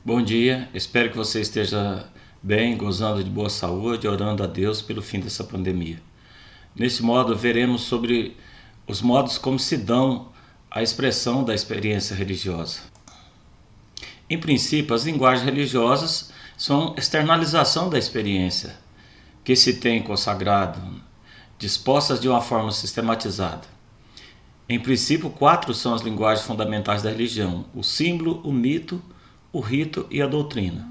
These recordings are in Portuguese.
Bom dia, espero que você esteja bem, gozando de boa saúde, orando a Deus pelo fim dessa pandemia. Nesse modo, veremos sobre os modos como se dão a expressão da experiência religiosa. Em princípio, as linguagens religiosas são externalização da experiência que se tem com o sagrado, dispostas de uma forma sistematizada. Em princípio, 4 são as linguagens fundamentais da religião: o símbolo, o mito, o rito e a doutrina.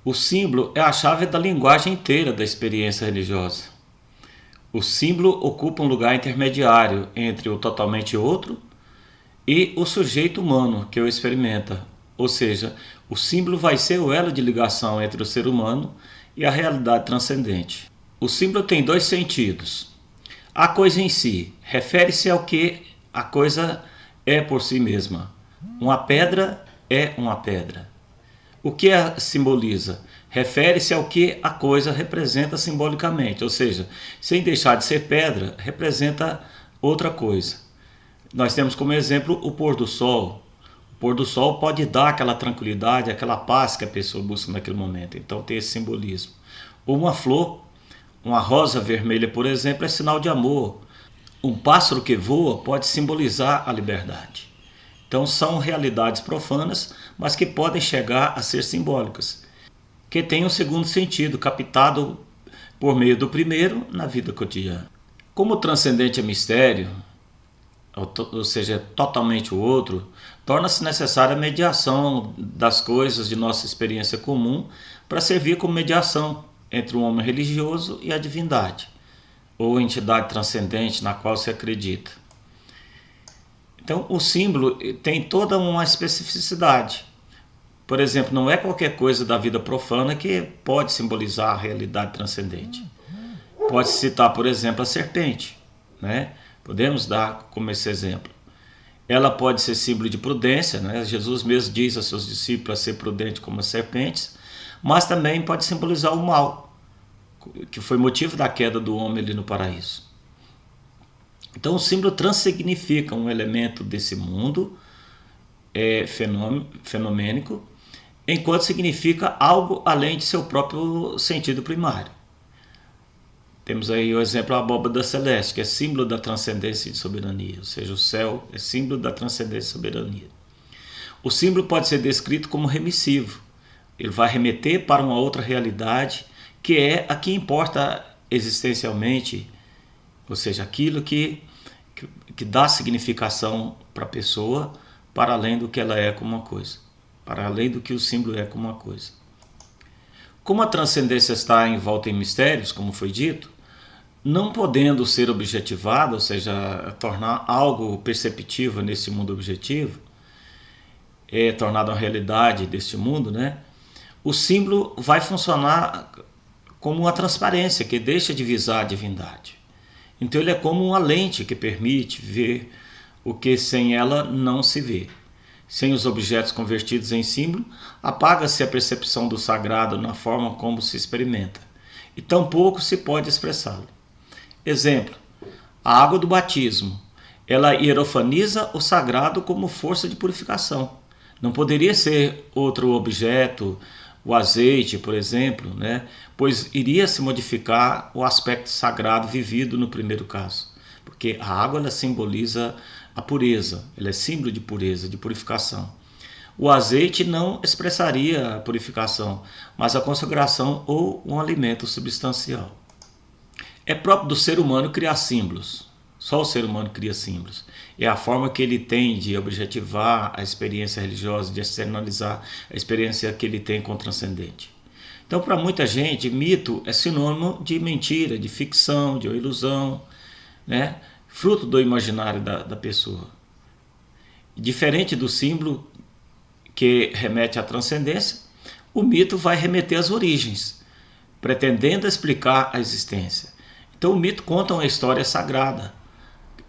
O símbolo é a chave da linguagem inteira da experiência religiosa. O símbolo ocupa um lugar intermediário entre o totalmente outro e o sujeito humano que o experimenta. Ou seja, o símbolo vai ser o elo de ligação entre o ser humano e a realidade transcendente. O símbolo tem 2 sentidos. A coisa em si refere-se ao que a coisa é por si mesma. Uma pedra é uma pedra. O que a simboliza? Refere-se ao que a coisa representa simbolicamente, ou seja, sem deixar de ser pedra, representa outra coisa. Nós temos como exemplo o pôr do sol. O pôr do sol pode dar aquela tranquilidade, aquela paz que a pessoa busca naquele momento, então tem esse simbolismo. Ou uma flor, uma rosa vermelha, por exemplo, é sinal de amor. Um pássaro que voa pode simbolizar a liberdade. Então são realidades profanas, mas que podem chegar a ser simbólicas, que têm um segundo sentido, captado por meio do primeiro na vida cotidiana. Como o transcendente é mistério, ou seja, é totalmente o outro, torna-se necessária a mediação das coisas de nossa experiência comum para servir como mediação entre o homem religioso e a divindade, ou entidade transcendente na qual se acredita. Então, o símbolo tem toda uma especificidade. Por exemplo, não é qualquer coisa da vida profana que pode simbolizar a realidade transcendente. Pode citar, por exemplo, a serpente, né? Podemos dar como esse exemplo. Ela pode ser símbolo de prudência, né? Jesus mesmo diz aos seus discípulos a ser prudente como as serpentes, mas também pode simbolizar o mal, que foi motivo da queda do homem ali no paraíso. Então o símbolo transsignifica um elemento desse mundo fenomênico, enquanto significa algo além de seu próprio sentido primário. Temos aí o exemplo da abóbada celeste, que é símbolo da transcendência e de soberania, ou seja, o céu é símbolo da transcendência e soberania. O símbolo pode ser descrito como remissivo, ele vai remeter para uma outra realidade, que é a que importa existencialmente, ou seja, aquilo que dá significação para a pessoa, para além do que ela é como uma coisa, para além do que o símbolo é como uma coisa. Como a transcendência está envolta em mistérios, como foi dito, não podendo ser objetivada, ou seja, tornar algo perceptível nesse mundo objetivo, tornado uma realidade deste mundo, né? O símbolo vai funcionar como uma transparência que deixa de visar a divindade. Então ele é como uma lente que permite ver o que sem ela não se vê. Sem os objetos convertidos em símbolo, apaga-se a percepção do sagrado na forma como se experimenta, e tampouco se pode expressá-lo. Exemplo, a água do batismo. Ela hierofaniza o sagrado como força de purificação. Não poderia ser outro objeto, o azeite, por exemplo, né? Pois iria se modificar o aspecto sagrado vivido no primeiro caso. Porque a água ela simboliza a pureza, ela é símbolo de pureza, de purificação. O azeite não expressaria a purificação, mas a consagração ou um alimento substancial. É próprio do ser humano criar símbolos. Só o ser humano cria símbolos. É a forma que ele tem de objetivar a experiência religiosa, de externalizar a experiência que ele tem com o transcendente. Então, para muita gente, mito é sinônimo de mentira, de ficção, de ilusão, né? Fruto do imaginário da pessoa. Diferente do símbolo que remete à transcendência, o mito vai remeter às origens, pretendendo explicar a existência. Então, o mito conta uma história sagrada.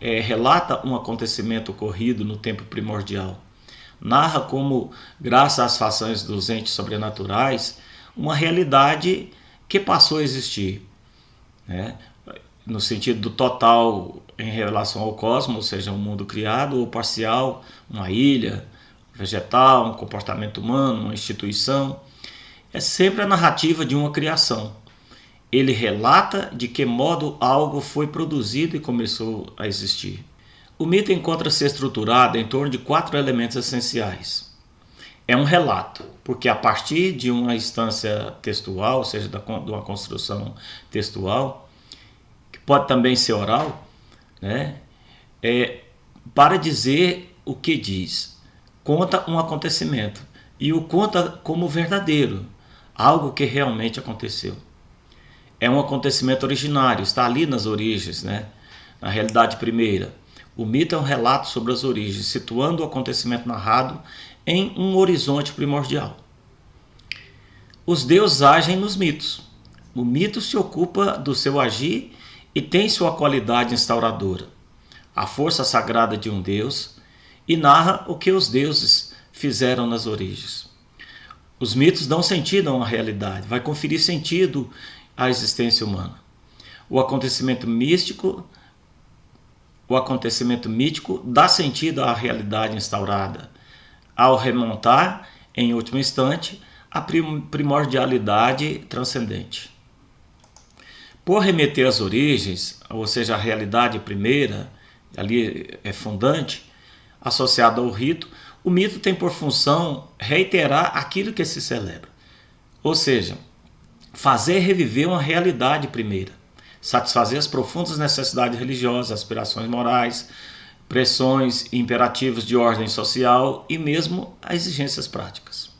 Relata um acontecimento ocorrido no tempo primordial. Narra como, graças às façanhas dos entes sobrenaturais, uma realidade que passou a existir, né? No sentido do total em relação ao cosmos, ou seja, um mundo criado, ou parcial, uma ilha, vegetal, um comportamento humano, uma instituição. É sempre a narrativa de uma criação. Ele relata de que modo algo foi produzido e começou a existir. O mito encontra-se estruturado em torno de 4 elementos essenciais. É um relato, porque a partir de uma instância textual, ou seja, de uma construção textual, que pode também ser oral, né, para dizer o que diz. Conta um acontecimento e o conta como verdadeiro, algo que realmente aconteceu. É um acontecimento originário, está ali nas origens, né, na realidade primeira. O mito é um relato sobre as origens, situando o acontecimento narrado em um horizonte primordial. Os deuses agem nos mitos. O mito se ocupa do seu agir e tem sua qualidade instauradora, a força sagrada de um deus, e narra o que os deuses fizeram nas origens. Os mitos dão sentido a uma realidade, vai conferir sentido à existência humana. O acontecimento mítico dá sentido à realidade instaurada, ao remontar, em último instante, a primordialidade transcendente. Por remeter às origens, ou seja, a realidade primeira, ali é fundante, associada ao rito, o mito tem por função reiterar aquilo que se celebra. Ou seja, fazer reviver uma realidade primeira, satisfazer as profundas necessidades religiosas, aspirações morais, pressões e imperativos de ordem social e mesmo as exigências práticas.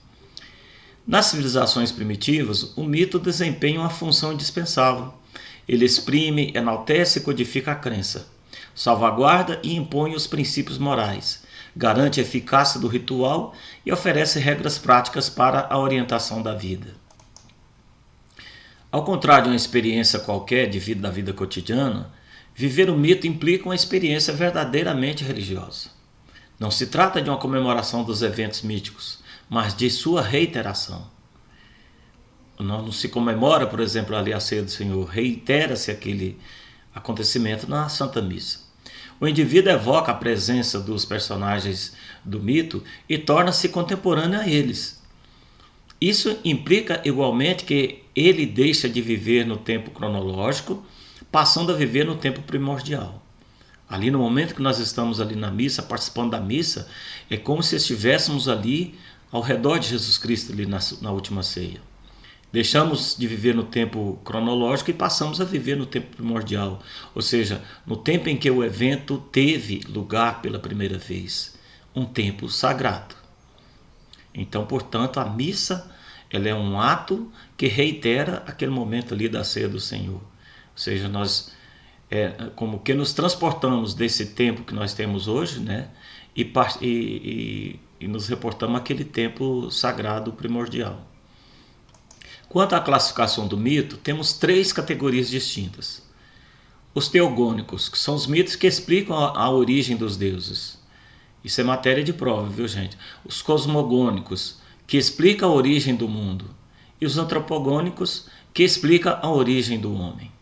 Nas civilizações primitivas, o mito desempenha uma função indispensável. Ele exprime, enaltece e codifica a crença, salvaguarda e impõe os princípios morais, garante a eficácia do ritual e oferece regras práticas para a orientação da vida. Ao contrário de uma experiência qualquer da vida cotidiana, viver o mito implica uma experiência verdadeiramente religiosa. Não se trata de uma comemoração dos eventos míticos, mas de sua reiteração. Não se comemora, por exemplo, ali a ceia do Senhor, reitera-se aquele acontecimento na Santa Missa. O indivíduo evoca a presença dos personagens do mito e torna-se contemporâneo a eles. Isso implica igualmente que ele deixa de viver no tempo cronológico, passando a viver no tempo primordial. Ali no momento que nós estamos ali na missa, participando da missa, é como se estivéssemos ali ao redor de Jesus Cristo ali na última ceia. Deixamos de viver no tempo cronológico e passamos a viver no tempo primordial, ou seja, no tempo em que o evento teve lugar pela primeira vez, um tempo sagrado. Então, portanto, a missa ela é um ato que reitera aquele momento ali da ceia do Senhor. Ou seja, nós como que nos transportamos desse tempo que nós temos hoje, né, e nos reportamos àquele tempo sagrado primordial. Quanto à classificação do mito, temos 3 categorias distintas. Os teogônicos, que são os mitos que explicam a origem dos deuses. Isso é matéria de prova, viu, gente? Os cosmogônicos, que explicam a origem do mundo. E os antropogônicos, que explicam a origem do homem.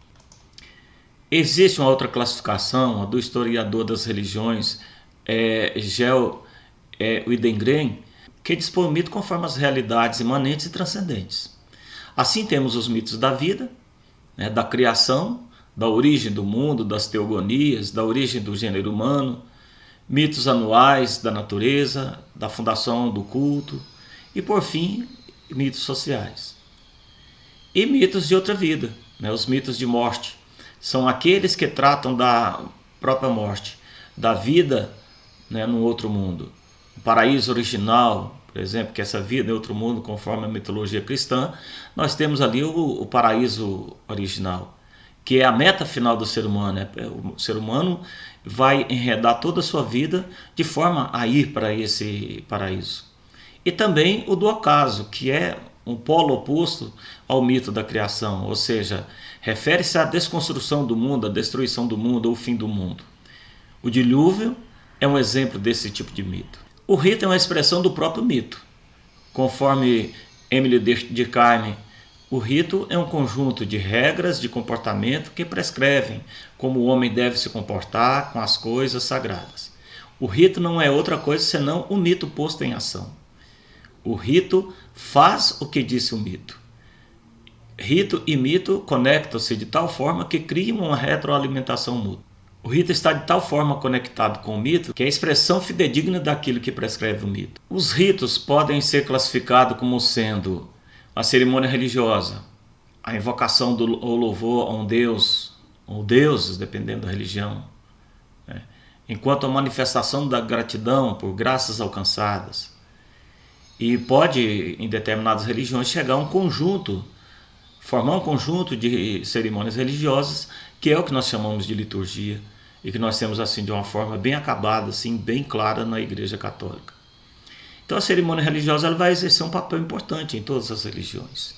Existe uma outra classificação, a do historiador das religiões, Gel Widengren, que dispõe o mito conforme as realidades imanentes e transcendentes. Assim temos os mitos da vida, né, da criação, da origem do mundo, das teogonias, da origem do gênero humano, mitos anuais da natureza, da fundação do culto e, por fim, mitos sociais. E mitos de outra vida, né, os mitos de morte, são aqueles que tratam da própria morte, da vida, né, no outro mundo. O paraíso original, por exemplo, que essa vida é outro mundo, conforme a mitologia cristã, nós temos ali o paraíso original, que é a meta final do ser humano. O ser humano vai enredar toda a sua vida de forma a ir para esse paraíso. E também o do ocaso, que é um polo oposto ao mito da criação, ou seja, refere-se à desconstrução do mundo, à destruição do mundo ou o fim do mundo. O dilúvio é um exemplo desse tipo de mito. O rito é uma expressão do próprio mito. Conforme Emile Durkheim, o rito é um conjunto de regras de comportamento que prescrevem como o homem deve se comportar com as coisas sagradas. O rito não é outra coisa senão o mito posto em ação. O rito faz o que disse o mito. Rito e mito conectam-se de tal forma que criam uma retroalimentação mútua. O rito está de tal forma conectado com o mito que é a expressão fidedigna daquilo que prescreve o mito. Os ritos podem ser classificados como sendo a cerimônia religiosa, a invocação ou louvor a um deus, ou deuses, dependendo da religião, né? Enquanto a manifestação da gratidão por graças alcançadas. E pode, em determinadas religiões, chegar a um conjunto, formar um conjunto de cerimônias religiosas, que é o que nós chamamos de liturgia, e que nós temos assim de uma forma bem acabada, assim, bem clara na Igreja Católica. Então a cerimônia religiosa ela vai exercer um papel importante em todas as religiões,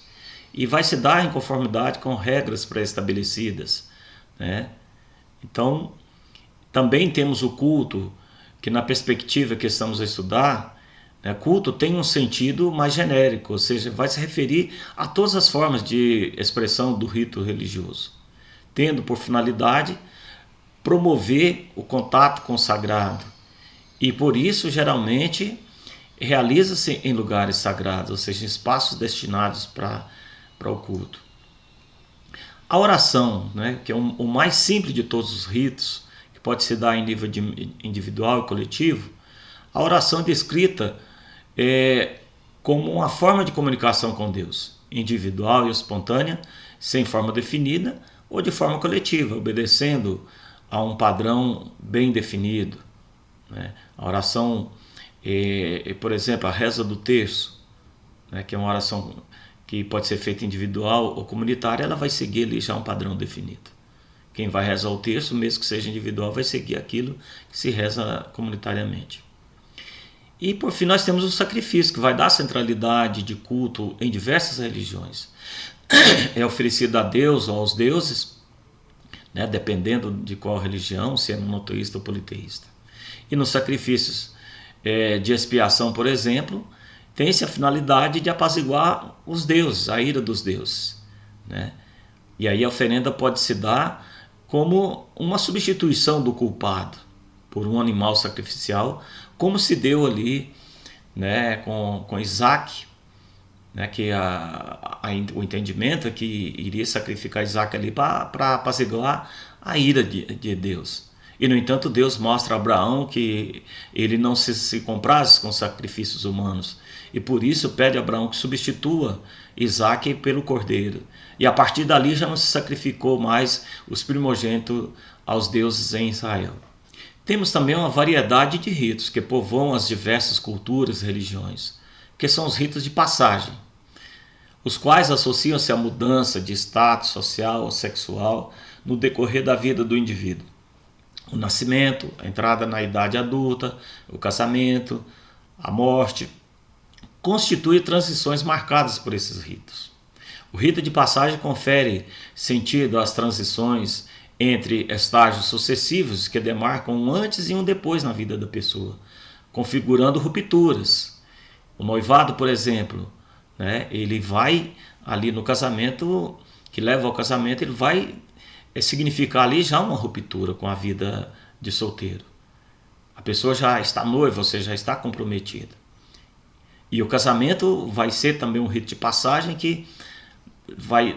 e vai se dar em conformidade com regras pré-estabelecidas, né? Então, também temos o culto, que na perspectiva que estamos a estudar, né, culto tem um sentido mais genérico, ou seja, vai se referir a todas as formas de expressão do rito religioso, tendo por finalidade promover o contato com o sagrado. E por isso, geralmente, realiza-se em lugares sagrados, ou seja, em espaços destinados para o culto. A oração, né, que é o mais simples de todos os ritos, que pode se dar em nível individual e coletivo, a oração é descrita como uma forma de comunicação com Deus, individual e espontânea, sem forma definida ou de forma coletiva, obedecendo a um padrão bem definido, né? A oração, por exemplo, a reza do terço, né, que é uma oração que pode ser feita individual ou comunitária, ela vai seguir ali já um padrão definido. Quem vai rezar o terço, mesmo que seja individual, vai seguir aquilo que se reza comunitariamente. E por fim nós temos o sacrifício, que vai dar centralidade de culto em diversas religiões. É oferecido a Deus ou aos deuses, né, dependendo de qual religião, se é monoteísta ou politeísta. E nos sacrifícios de expiação, por exemplo, tem-se a finalidade de apaziguar os deuses, a ira dos deuses, né? E aí a oferenda pode se dar como uma substituição do culpado por um animal sacrificial, como se deu ali, né, com Isaac, né, que o entendimento é que iria sacrificar Isaac ali para apaziguar a ira de Deus. E, no entanto, Deus mostra a Abraão que ele não se compraz com sacrifícios humanos. E por isso pede a Abraão que substitua Isaac pelo cordeiro. E a partir dali já não se sacrificou mais os primogênitos aos deuses em Israel. Temos também uma variedade de ritos que povoam as diversas culturas e religiões, que são os ritos de passagem, os quais associam-se à mudança de status social ou sexual no decorrer da vida do indivíduo. O nascimento, a entrada na idade adulta, o casamento, a morte, constituem transições marcadas por esses ritos. O rito de passagem confere sentido às transições entre estágios sucessivos que demarcam um antes e um depois na vida da pessoa, configurando rupturas. O noivado, por exemplo, né, ele vai ali no casamento, que leva ao casamento, ele vai significar ali já uma ruptura com a vida de solteiro. A pessoa já está noiva, ou seja, já está comprometida. E o casamento vai ser também um rito de passagem que vai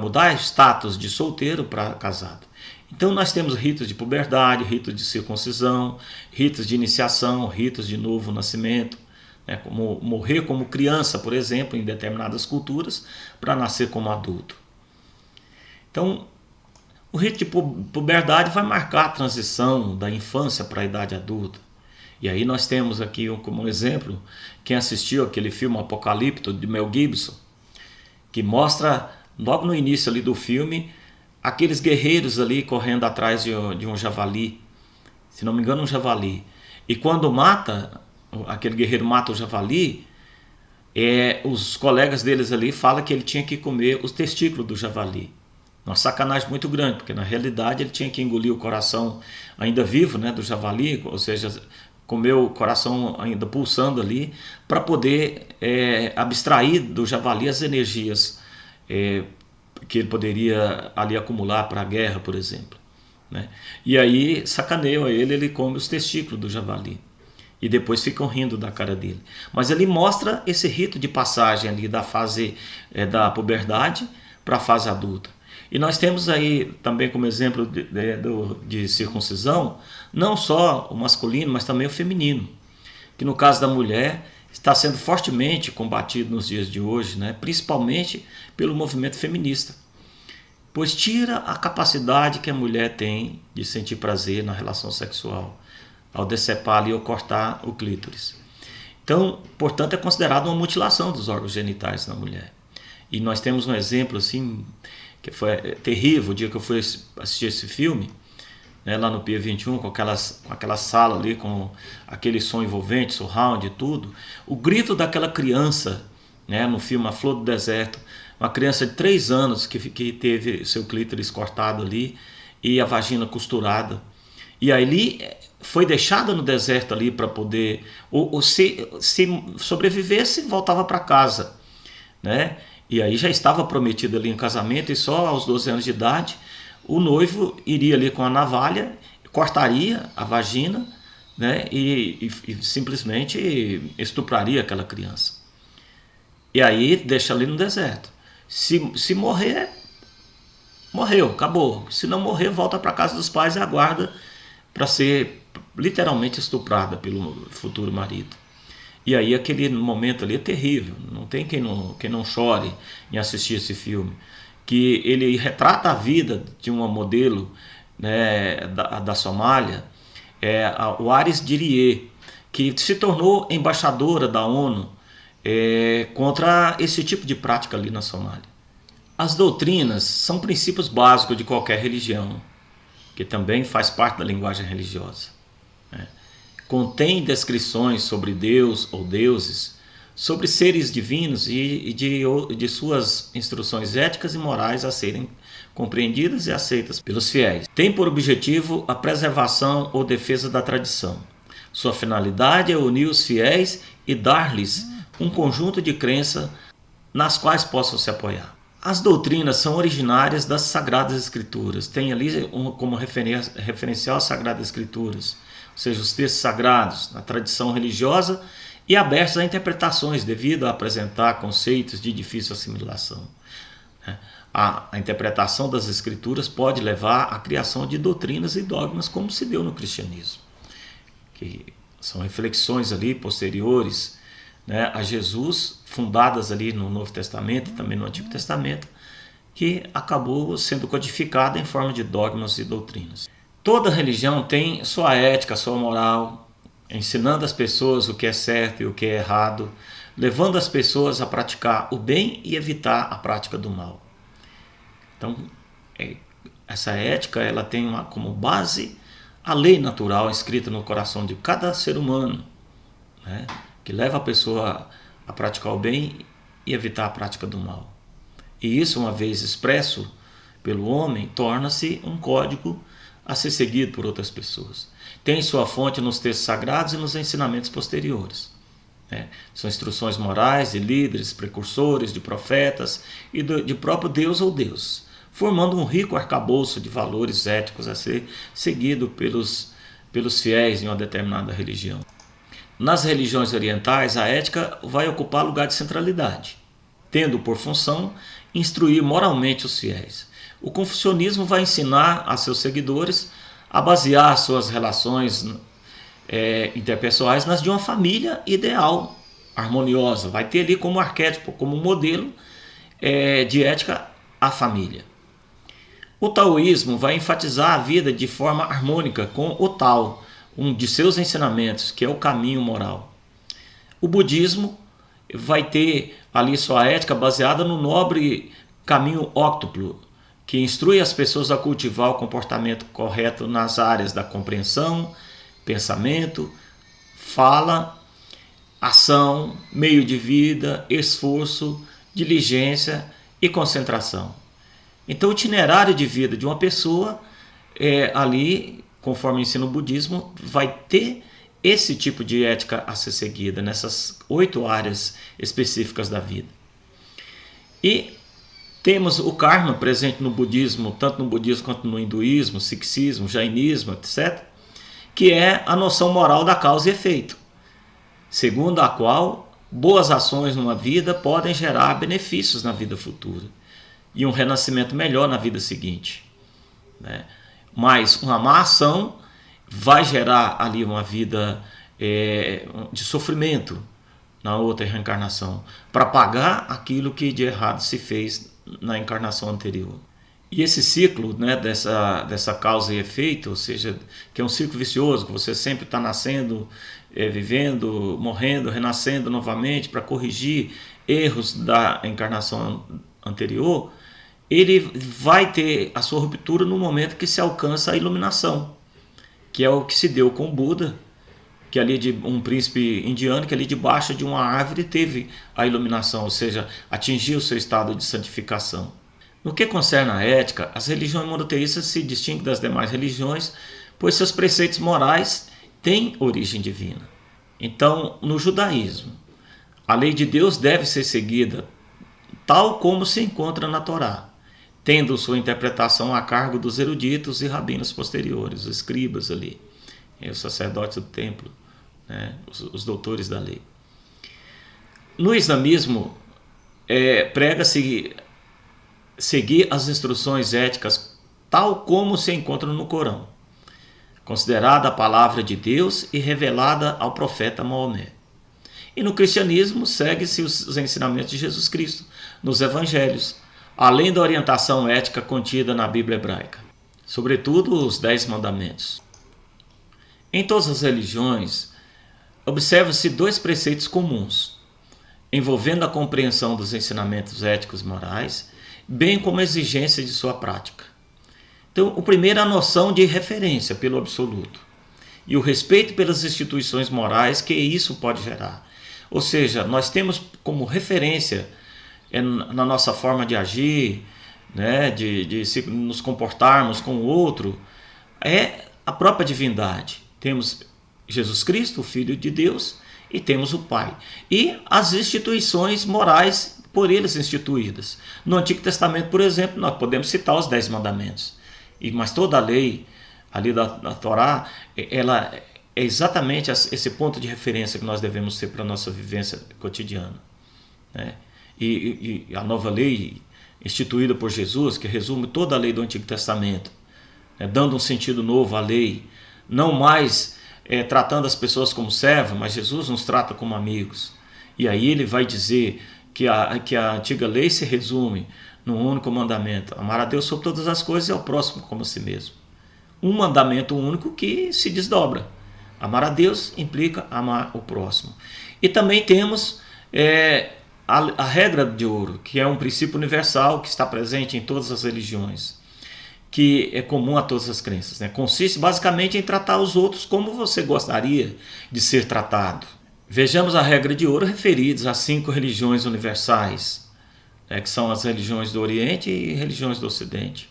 mudar o status de solteiro para casado. Então nós temos ritos de puberdade, ritos de circuncisão, ritos de iniciação, ritos de novo nascimento, né, como morrer como criança, por exemplo, em determinadas culturas, para nascer como adulto. Então, o rito de puberdade vai marcar a transição da infância para a idade adulta. E aí nós temos aqui como exemplo, quem assistiu aquele filme Apocalipto, de Mel Gibson, que mostra, logo no início ali do filme, aqueles guerreiros ali correndo atrás de um javali, se não me engano um javali. E quando aquele guerreiro mata o javali, os colegas deles ali falam que ele tinha que comer os testículos do javali. Uma sacanagem muito grande, porque na realidade ele tinha que engolir o coração ainda vivo, né, do javali, ou seja, comer o coração ainda pulsando ali, para poder abstrair do javali as energias que ele poderia ali acumular para a guerra, por exemplo. né? E aí sacaneiam ele come os testículos do javali. E depois ficam rindo da cara dele. Mas ele mostra esse rito de passagem ali da fase da puberdade para a fase adulta. E nós temos aí também como exemplo de circuncisão, não só o masculino, mas também o feminino. Que no caso da mulher está sendo fortemente combatido nos dias de hoje, né? Principalmente pelo movimento feminista. Pois tira a capacidade que a mulher tem de sentir prazer na relação sexual, ao decepar ali ou cortar o clítoris. Então, portanto, é considerado uma mutilação dos órgãos genitais na mulher. E nós temos um exemplo assim, que foi terrível, o dia que eu fui assistir esse filme, né, lá no Pia 21, com aquela sala ali, com aquele som envolvente, surround e tudo, o grito daquela criança, né, no filme A Flor do Deserto, uma criança de 3 anos que teve seu clítoris cortado ali e a vagina costurada. E aí foi deixada no deserto ali para poder, ou se sobrevivesse, voltava para casa, né? E aí já estava prometido ali em casamento, e só aos 12 anos de idade o noivo iria ali com a navalha, cortaria a vagina, né? E simplesmente estupraria aquela criança. E aí deixa ali no deserto. Se morrer, morreu, acabou. Se não morrer, volta para casa dos pais e aguarda para ser literalmente estuprada pelo futuro marido. E aí aquele momento ali é terrível, não tem quem não chore em assistir esse filme, que ele retrata a vida de uma modelo, né, da Somália, o Aris Dirie, que se tornou embaixadora da ONU contra esse tipo de prática ali na Somália. As doutrinas são princípios básicos de qualquer religião, que também faz parte da linguagem religiosa, né? Contém descrições sobre Deus ou deuses, sobre seres divinos e de suas instruções éticas e morais a serem compreendidas e aceitas pelos fiéis. Tem por objetivo a preservação ou defesa da tradição. Sua finalidade é unir os fiéis e dar-lhes um conjunto de crenças nas quais possam se apoiar. As doutrinas são originárias das Sagradas Escrituras. Tem ali como referencial as Sagradas Escrituras, ou seja, os textos sagrados, a tradição religiosa, e abertos a interpretações devido a apresentar conceitos de difícil assimilação. A interpretação das Escrituras pode levar à criação de doutrinas e dogmas, como se deu no cristianismo, que são reflexões ali posteriores, né, a Jesus, fundadas ali no Novo Testamento e também no Antigo Testamento, que acabou sendo codificada em forma de dogmas e doutrinas. Toda religião tem sua ética, sua moral, ensinando as pessoas o que é certo e o que é errado, levando as pessoas a praticar o bem e evitar a prática do mal. Então, essa ética ela tem como base a lei natural escrita no coração de cada ser humano, né, que leva a pessoa a praticar o bem e evitar a prática do mal. E isso, uma vez expresso pelo homem, torna-se um código a ser seguido por outras pessoas. Tem sua fonte nos textos sagrados e nos ensinamentos posteriores, né? São instruções morais de líderes, precursores, de profetas e de próprio Deus ou Deus, formando um rico arcabouço de valores éticos a ser seguido pelos fiéis em uma determinada religião. Nas religiões orientais, a ética vai ocupar lugar de centralidade, tendo por função instruir moralmente os fiéis. O confucionismo vai ensinar a seus seguidores a basear suas relações interpessoais nas de uma família ideal, harmoniosa. Vai ter ali como arquétipo, como modelo de ética a família. O taoísmo vai enfatizar a vida de forma harmônica com o Tao, um de seus ensinamentos, que é o caminho moral. O budismo vai ter ali sua ética baseada no nobre caminho óctuplo, que instrui as pessoas a cultivar o comportamento correto nas áreas da compreensão, pensamento, fala, ação, meio de vida, esforço, diligência e concentração. Então, o itinerário de vida de uma pessoa ali, conforme ensina o budismo, vai ter esse tipo de ética a ser seguida nessas 8 áreas específicas da vida. E Temos o karma presente no budismo, tanto no budismo quanto no hinduísmo, sikhismo, jainismo, etc., que é a noção moral da causa e efeito, segundo a qual boas ações numa vida podem gerar benefícios na vida futura e um renascimento melhor na vida seguinte, né? Mas uma má ação vai gerar ali uma vida de sofrimento na outra reencarnação, para pagar aquilo que de errado se fez na encarnação anterior. E esse ciclo, né, dessa causa e efeito, ou seja, que é um ciclo vicioso, que você sempre está nascendo, vivendo, morrendo, renascendo novamente para corrigir erros da encarnação anterior, ele vai ter a sua ruptura no momento que se alcança a iluminação, que é o que se deu com Buda, que ali de um príncipe indiano que ali debaixo de uma árvore teve a iluminação, ou seja, atingiu o seu estado de santificação. No que concerne à ética, as religiões monoteístas se distinguem das demais religiões, pois seus preceitos morais têm origem divina. Então, no judaísmo, a lei de Deus deve ser seguida tal como se encontra na Torá, tendo sua interpretação a cargo dos eruditos e rabinos posteriores, os escribas ali, os sacerdotes do templo, né, os doutores da lei. No islamismo, prega-se seguir as instruções éticas tal como se encontram no Corão, considerada a palavra de Deus e revelada ao profeta Maomé. E no cristianismo, segue-se os ensinamentos de Jesus Cristo nos evangelhos, além da orientação ética contida na Bíblia hebraica, sobretudo os 10 mandamentos. Em todas as religiões, observam-se 2 preceitos comuns, envolvendo a compreensão dos ensinamentos éticos e morais, bem como a exigência de sua prática. Então, o primeiro é a noção de referência pelo absoluto e o respeito pelas instituições morais que isso pode gerar. Ou seja, nós temos como referência na nossa forma de agir, né, de nos comportarmos com o outro, a própria divindade. Temos Jesus Cristo, o Filho de Deus, e temos o Pai. E as instituições morais por eles instituídas. No Antigo Testamento, por exemplo, nós podemos citar os 10 mandamentos. Mas toda a lei ali da Torá, ela é exatamente esse ponto de referência que nós devemos ter para a nossa vivência cotidiana, né? E a nova lei instituída por Jesus, que resume toda a lei do Antigo Testamento, né, dando um sentido novo à lei, não mais tratando as pessoas como servos, mas Jesus nos trata como amigos. E aí ele vai dizer que a antiga lei se resume num único mandamento: amar a Deus sobre todas as coisas e ao próximo como a si mesmo. Um mandamento único que se desdobra. Amar a Deus implica amar o próximo. E também temos a regra de ouro, que é um princípio universal que está presente em todas as religiões, que é comum a todas as crenças, né? Consiste basicamente em tratar os outros como você gostaria de ser tratado. Vejamos a regra de ouro referida às 5 religiões universais, que são as religiões do Oriente e religiões do Ocidente.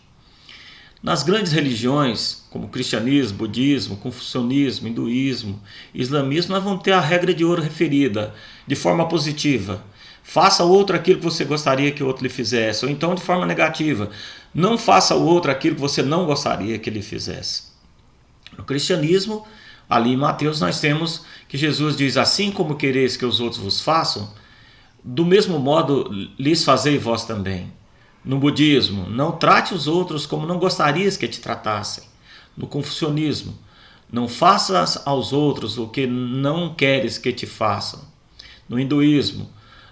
Nas grandes religiões, como cristianismo, budismo, confucionismo, hinduísmo, islamismo, nós vamos ter a regra de ouro referida de forma positiva: faça ao outro aquilo que você gostaria que o outro lhe fizesse. Ou então, de forma negativa: não faça ao outro aquilo que você não gostaria que ele fizesse. No cristianismo, ali em Mateus, nós temos que Jesus diz: assim como quereis que os outros vos façam, do mesmo modo lhes fazei vós também. No budismo, não trate os outros como não gostarias que te tratassem. No confucionismo, não faças aos outros o que não queres que te façam. No hinduísmo,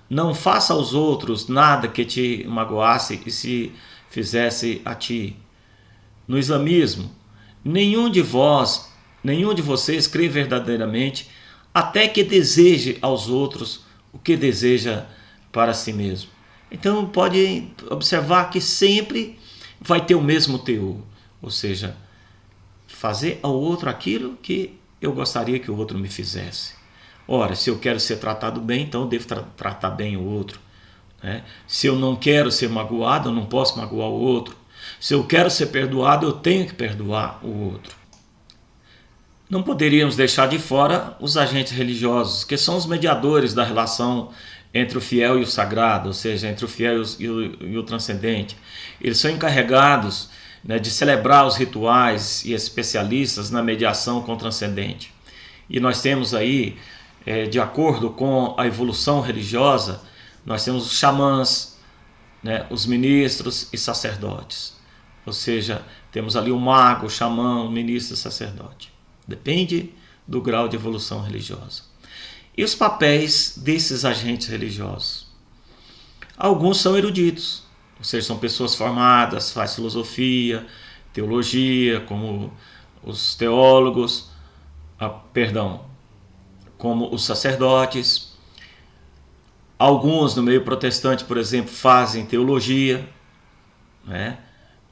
não faça aos outros nada que te magoasse e se fizesse a ti. No islamismo, nenhum de vocês crê verdadeiramente até que deseje aos outros o que deseja para si mesmo. Então pode observar que sempre vai ter o mesmo teor, ou seja, fazer ao outro aquilo que eu gostaria que o outro me fizesse. Ora, se eu quero ser tratado bem, então eu devo tratar bem o outro, né? Se eu não quero ser magoado, eu não posso magoar o outro. Se eu quero ser perdoado, eu tenho que perdoar o outro. Não poderíamos deixar de fora os agentes religiosos, que são os mediadores da relação entre o fiel e o sagrado, ou seja, entre o fiel e o transcendente. Eles são encarregados, né, de celebrar os rituais e especialistas na mediação com o transcendente. E nós temos aí, de acordo com a evolução religiosa, nós temos os xamãs, né, os ministros e sacerdotes. Ou seja, temos ali o mago, o xamã, o ministro e o sacerdote. Depende do grau de evolução religiosa. E os papéis desses agentes religiosos? Alguns são eruditos, ou seja, são pessoas formadas, fazem filosofia, teologia, como os teólogos, como os sacerdotes. Alguns no meio protestante, por exemplo, fazem teologia, né?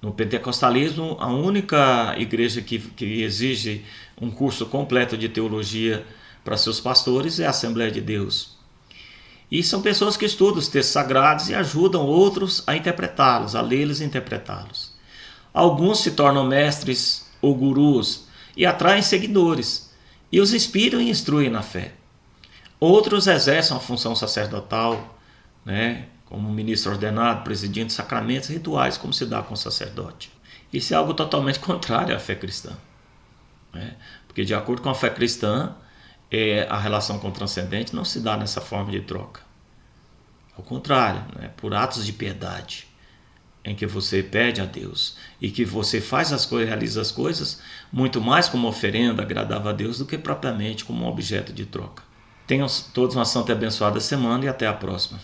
No pentecostalismo, a única igreja que exige um curso completo de teologia para seus pastores é a Assembleia de Deus. E são pessoas que estudam os textos sagrados e ajudam outros a interpretá-los, a lê-los e interpretá-los. Alguns se tornam mestres ou gurus e atraem seguidores e os inspiram e instruem na fé. Outros exercem a função sacerdotal, né, como ministro ordenado, presidindo sacramentos e rituais, como se dá com o sacerdote. Isso é algo totalmente contrário à fé cristã, né? Porque de acordo com a fé cristã, a relação com o transcendente não se dá nessa forma de troca. Ao contrário, né, por atos de piedade, em que você pede a Deus e que você faz as coisas, realiza as coisas muito mais como oferenda agradável a Deus do que propriamente como um objeto de troca. Tenham todos uma santa e abençoada semana e até a próxima.